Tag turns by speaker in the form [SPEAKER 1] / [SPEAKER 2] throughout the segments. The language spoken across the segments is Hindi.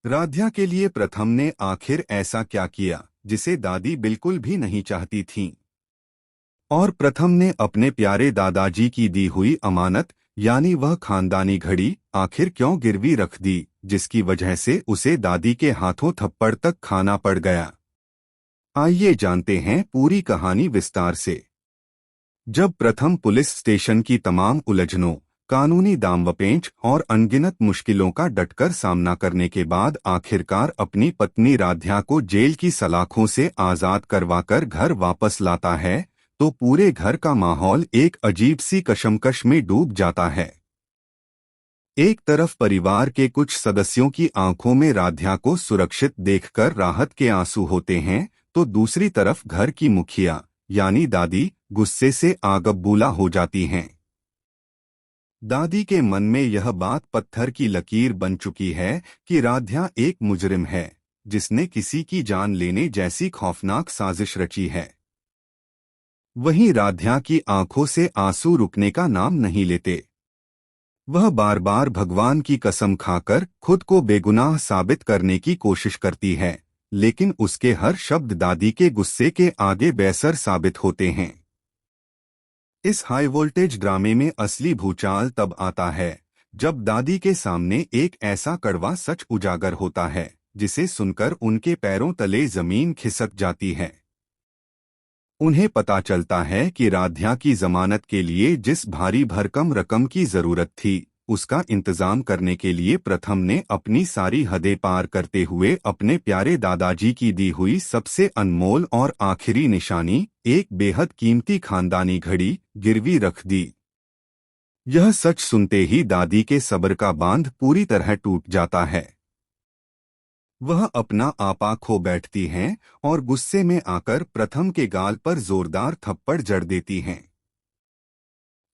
[SPEAKER 1] राध्या के लिए प्रथम ने आखिर ऐसा क्या किया जिसे दादी बिल्कुल भी नहीं चाहती थीं? और प्रथम ने अपने प्यारे दादाजी की दी हुई अमानत यानी वह खानदानी घड़ी आखिर क्यों गिरवी रख दी, जिसकी वजह से उसे दादी के हाथों थप्पड़ तक खाना पड़ गया? आइए जानते हैं पूरी कहानी विस्तार से। जब प्रथम पुलिस स्टेशन की तमाम उलझनों, कानूनी दांवपेंच और अनगिनत मुश्किलों का डटकर सामना करने के बाद आखिरकार अपनी पत्नी राध्या को जेल की सलाखों से आजाद करवाकर घर वापस लाता है, तो पूरे घर का माहौल एक अजीब सी कशमकश में डूब जाता है। एक तरफ परिवार के कुछ सदस्यों की आंखों में राध्या को सुरक्षित देखकर राहत के आंसू होते हैं, तो दूसरी तरफ घर की मुखिया यानी दादी गुस्से से आग बबूला हो जाती हैं। दादी के मन में यह बात पत्थर की लकीर बन चुकी है कि राध्या एक मुजरिम है, जिसने किसी की जान लेने जैसी खौफनाक साजिश रची है। वहीं राध्या की आंखों से आंसू रुकने का नाम नहीं लेते। वह बार बार भगवान की कसम खाकर खुद को बेगुनाह साबित करने की कोशिश करती है, लेकिन उसके हर शब्द दादी के गुस्से के आगे बेअसर साबित होते हैं। इस हाई वोल्टेज ड्रामे में असली भूचाल तब आता है जब दादी के सामने एक ऐसा कड़वा सच उजागर होता है जिसे सुनकर उनके पैरों तले जमीन खिसक जाती है। उन्हें पता चलता है कि राध्या की जमानत के लिए जिस भारी भरकम रकम की जरूरत थी, उसका इंतजाम करने के लिए प्रथम ने अपनी सारी हदें पार करते हुए अपने प्यारे दादाजी की दी हुई सबसे अनमोल और आखिरी निशानी, एक बेहद कीमती खानदानी घड़ी, गिरवी रख दी। यह सच सुनते ही दादी के सब्र का बांध पूरी तरह टूट जाता है। वह अपना आपा खो बैठती हैं और गुस्से में आकर प्रथम के गाल पर जोरदार थप्पड़ जड़ देती हैं।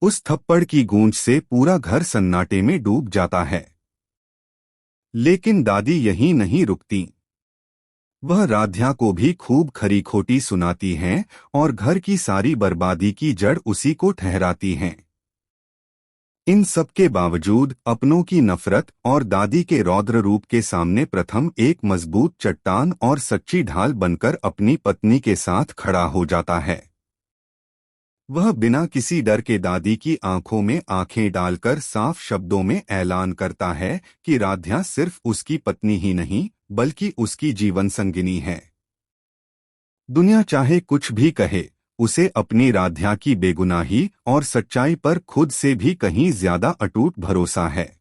[SPEAKER 1] उस थप्पड़ की गूंज से पूरा घर सन्नाटे में डूब जाता है। लेकिन दादी यहीं नहीं रुकती। वह राध्या को भी खूब खरी खोटी सुनाती हैं और घर की सारी बर्बादी की जड़ उसी को ठहराती हैं। इन सब के बावजूद अपनों की नफरत और दादी के रौद्र रूप के सामने प्रथम एक मजबूत चट्टान और सच्ची ढाल बनकर अपनी पत्नी के साथ खड़ा हो जाता है। वह बिना किसी डर के दादी की आंखों में आंखें डालकर साफ शब्दों में ऐलान करता है कि राध्या सिर्फ उसकी पत्नी ही नहीं बल्कि उसकी जीवन संगिनी है। दुनिया चाहे कुछ भी कहे, उसे अपनी राध्या की बेगुनाही और सच्चाई पर खुद से भी कहीं ज्यादा अटूट भरोसा है।